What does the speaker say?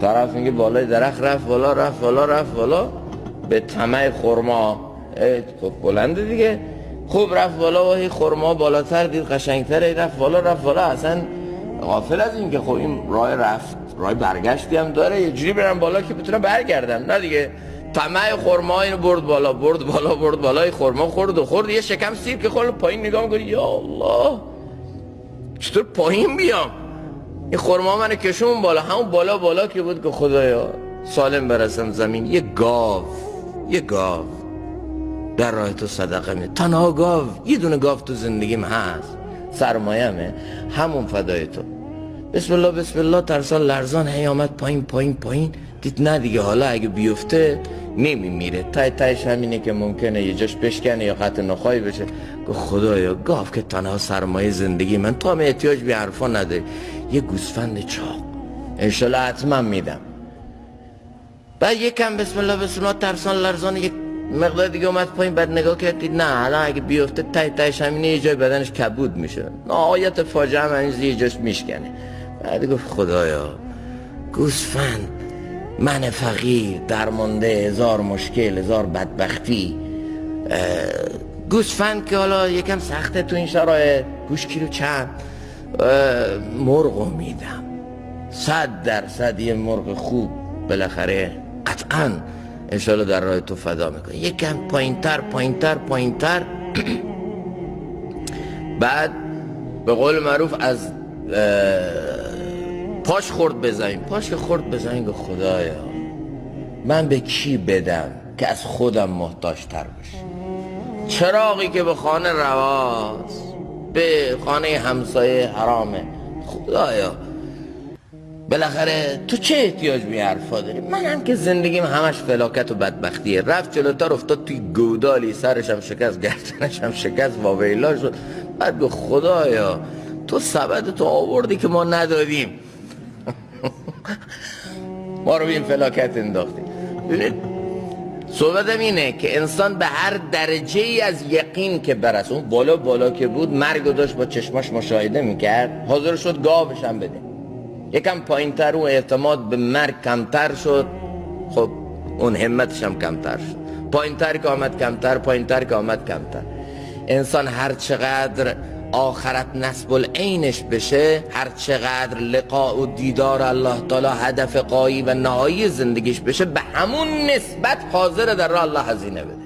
طرف میگه بالای درخت رفت بالا رفت بالا رفت بالا به طمع خرما. خب بلنده دیگه، خوب رفت بالا و هی خرما بالاتر دید قشنگتر، رفت بالا رفت بالا، اصلا غافل از این که خب این راه برگشتی هم داره، یه جوری برم بالا که بتونم برگردم. نه دیگه، طمع خرما اینو برد بالا برد بالا برد بالا، خرما خورد و خورد، یه شکم سیر که خورد پایین نگاه میکنی یا الله چطور پایین بیام؟ این خرما منو کشون بالا، همون بالا که بود که خدایا سالم برسم زمین. یه گاو در راه تو صدقه می، تنها گاو، یه دونه گاو تو زندگیم هست، سرمایه‌مه، همون فدای تو. بسم الله بسم الله، ترسان لرزان هی آمد پایین، دید نه دیگه، حالا اگه بیفته نمیمیره، تایش همینه که ممکنه یه جاش بشکنه یا خط نخایی بشه. گفت خدایا گاو که تنها سرمایه زندگی من، تو هم احتیاج به حرفا نداری، یه گوسفند چاق انشالله حتما میدم. بعد یکم بسم الله بسم الله، ترسان لرزان یک مقدار دیگه اومد پایین، بعد نگاه کردید نه حالا اگه بیفته تایش همینه، یه جای بدنش کبود میشه، نهایت فاجعه هم یه جاش میشکنه. بعد گفت خدایا گوسفند، من فقیر درمانده، هزار مشکل هزار بدبختی، گوسفند که حالا یکم سخته تو این شرایط، گوش کیلو چند، مرغو میدم 100% یه مرغ خوب بالاخره قطعا انشالله در راه تو فدا میکنه. یکم پایینتر بعد به قول معروف از پاش خورد بزنیم، پاش که خورد بزنیم گفت خدایا من به کی بدم که از خودم محتاج تر باشه؟ چراغی که به خانه رواست، به خانه همسایه حرامه، خدایا بالاخره تو چه احتیاج به حرفا داری؟ منم که زندگیم همش فلاکت و بدبختیه، رفت جلوتر افتاد توی گودالی، سرش هم شکست، گردنش هم شکست، واویلا شد. بعد گفت خدایا تو سبد تو آوردی که ما ندادیم ما رو به این فلاکت انداختی. ببینید صحبتم اینه که انسان به هر درجه ای از یقین که برسه، اون بالا که بود مرگو داشت با چشماش مشاهده میکرد، حاضر شد گاوش هم بده. یکم پایینتر اون اعتماد به مرگ کمتر شد، خب اون همتش هم کمتر شد، پایینتر که آمد کمتر. انسان هر چقدر آخرت نسب العینش بشه، هر چقدر لقاء و دیدار الله تعالی هدف غایی و نهایی زندگیش بشه، به همون نسبت حاضر در راه الله هزینه بده.